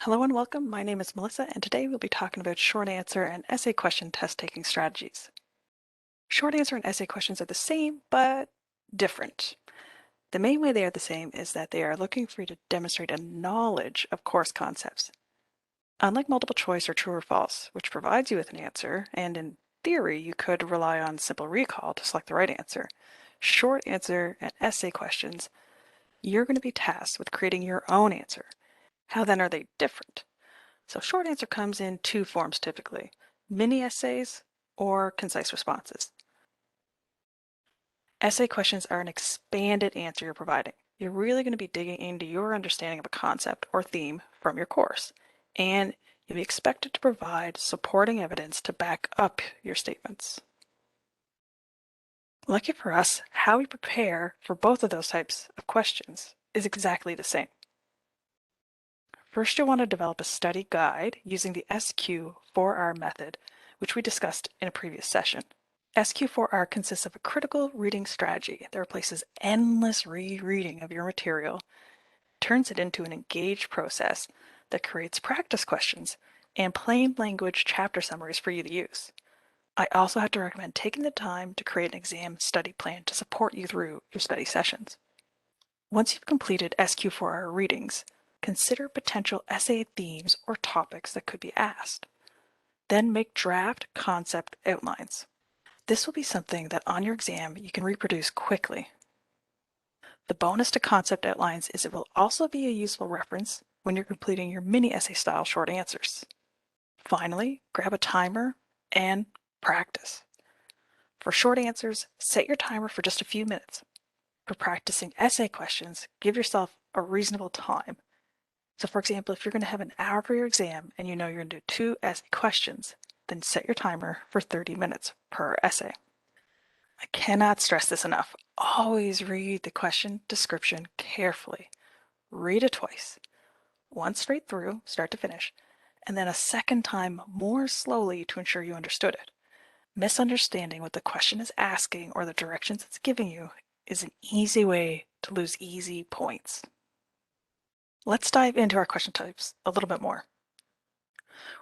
Hello and welcome. My name is Melissa, and today we'll be talking about short answer and essay question test taking strategies. Short answer and essay questions are the same, but different. The main way they are the same is that they are looking for you to demonstrate a knowledge of course concepts. Unlike multiple choice or true or false, which provides you with an answer, and in theory you could rely on simple recall to select the right answer, short answer and essay questions, you're going to be tasked with creating your own answer. How then are they different? So short answer comes in two forms typically, mini essays or concise responses. Essay questions are an expanded answer you're providing. You're really going to be digging into your understanding of a concept or theme from your course, and you'll be expected to provide supporting evidence to back up your statements. Lucky for us, how we prepare for both of those types of questions is exactly the same. First, you'll want to develop a study guide using the SQ4R method, which we discussed in a previous session. SQ4R consists of a critical reading strategy that replaces endless rereading of your material, turns it into an engaged process that creates practice questions and plain language chapter summaries for you to use. I also have to recommend taking the time to create an exam study plan to support you through your study sessions. Once you've completed SQ4R readings, consider potential essay themes or topics that could be asked. Then make draft concept outlines. This will be something that on your exam you can reproduce quickly. The bonus to concept outlines is it will also be a useful reference when you're completing your mini essay style short answers. Finally, grab a timer and practice. For short answers, set your timer for just a few minutes. For practicing essay questions, give yourself a reasonable time. So for example, if you're going to have an hour for your exam and you know you're going to do 2 essay questions, then set your timer for 30 minutes per essay. I cannot stress this enough. Always read the question description carefully. Read it twice. Once straight through, start to finish, and then a second time more slowly to ensure you understood it. Misunderstanding what the question is asking or the directions it's giving you is an easy way to lose easy points. Let's dive into our question types a little bit more.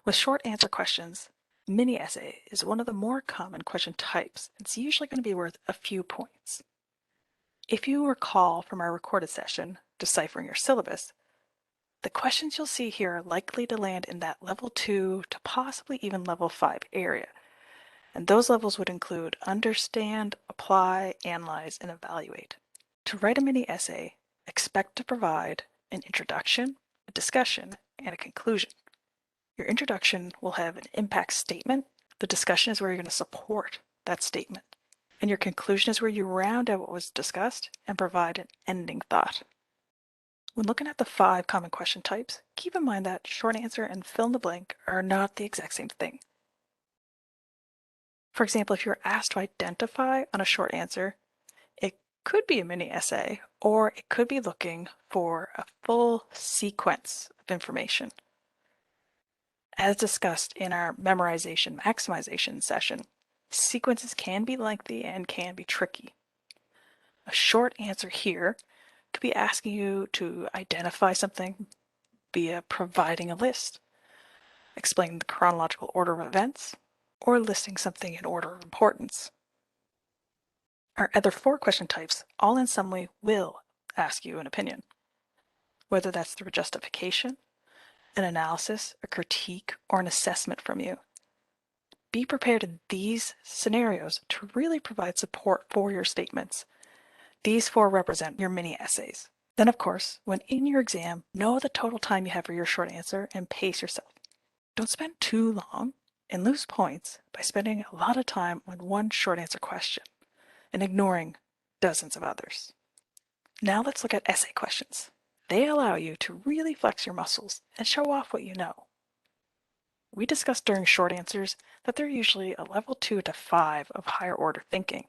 With short answer questions, mini essay is one of the more common question types. It's usually going to be worth a few points. If you recall from our recorded session, Deciphering Your Syllabus, the questions you'll see here are likely to land in that level 2 to possibly even level 5 area. And those levels would include understand, apply, analyze, and evaluate. To write a mini essay, expect to provide an introduction, a discussion, and a conclusion. Your introduction will have an impact statement. The discussion is where you're going to support that statement. And your conclusion is where you round out what was discussed and provide an ending thought. When looking at the 5 common question types, keep in mind that short answer and fill in the blank are not the exact same thing. For example, if you're asked to identify on a short answer, it could be a mini essay, or it could be looking for a full sequence of information. As discussed in our memorization maximization session, sequences can be lengthy and can be tricky. A short answer here could be asking you to identify something via providing a list, explaining the chronological order of events, or listing something in order of importance. Our other 4 question types all in some way will ask you an opinion, whether that's through a justification, an analysis, a critique, or an assessment from you. Be prepared in these scenarios to really provide support for your statements. These 4 represent your mini essays. Then, of course, when in your exam, know the total time you have for your short answer and pace yourself. Don't spend too long and lose points by spending a lot of time on one short answer question and ignoring dozens of others. Now let's look at essay questions. They allow you to really flex your muscles and show off what you know. We discussed during short answers that they're usually a level 2 to 5 of higher order thinking.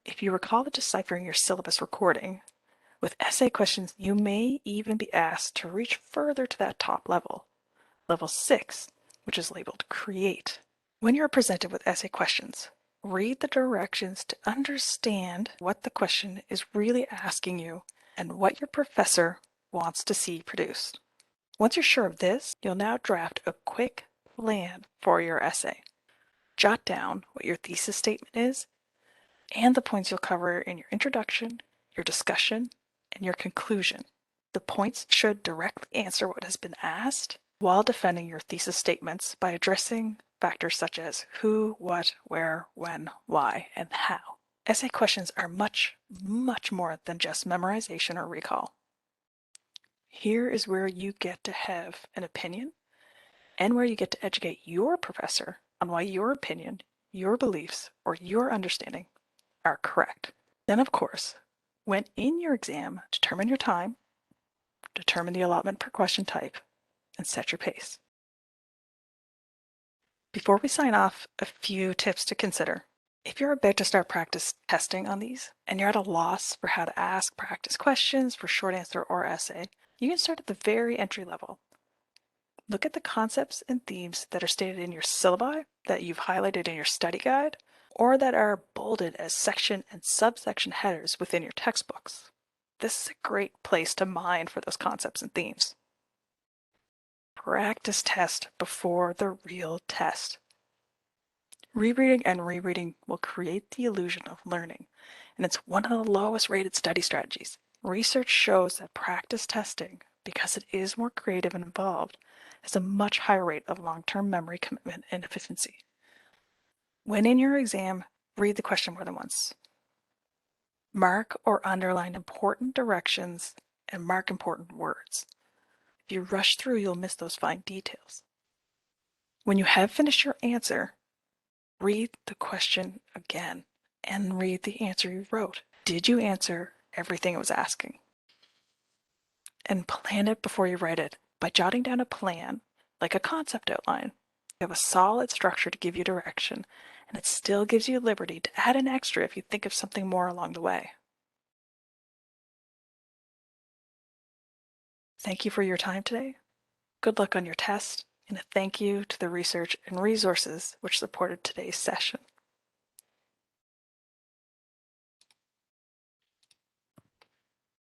If you recall the Deciphering Your Syllabus recording, with essay questions you may even be asked to reach further to that top level, level 6, which is labeled Create. When you're presented with essay questions, read the directions to understand what the question is really asking you and what your professor wants to see produced. Once you're sure of this, you'll now draft a quick plan for your essay. Jot down what your thesis statement is and the points you'll cover in your introduction, your discussion, and your conclusion. The points should directly answer what has been asked while defending your thesis statements by addressing factors such as who, what, where, when, why, and how. Essay questions are much, much more than just memorization or recall. Here is where you get to have an opinion and where you get to educate your professor on why your opinion, your beliefs, or your understanding are correct. Then, of course, when in your exam, determine your time, determine the allotment per question type, and set your pace. Before we sign off, a few tips to consider. If you're about to start practice testing on these and you're at a loss for how to ask practice questions for short answer or essay, you can start at the very entry level. Look at the concepts and themes that are stated in your syllabi that you've highlighted in your study guide, or that are bolded as section and subsection headers within your textbooks. This is a great place to mine for those concepts and themes. Practice test before the real test. Rereading and rereading will create the illusion of learning, and it's one of the lowest rated study strategies. Research shows that practice testing, because it is more creative and involved, has a much higher rate of long-term memory commitment and efficiency. When in your exam, read the question more than once. Mark or underline important directions and mark important words. If you rush through, you'll miss those fine details. When you have finished your answer, read the question again and read the answer you wrote. Did you answer everything it was asking? And plan it before you write it. By jotting down a plan, like a concept outline, you have a solid structure to give you direction, and it still gives you liberty to add an extra if you think of something more along the way. Thank you for your time today. Good luck on your test, and a thank you to the research and resources which supported today's session.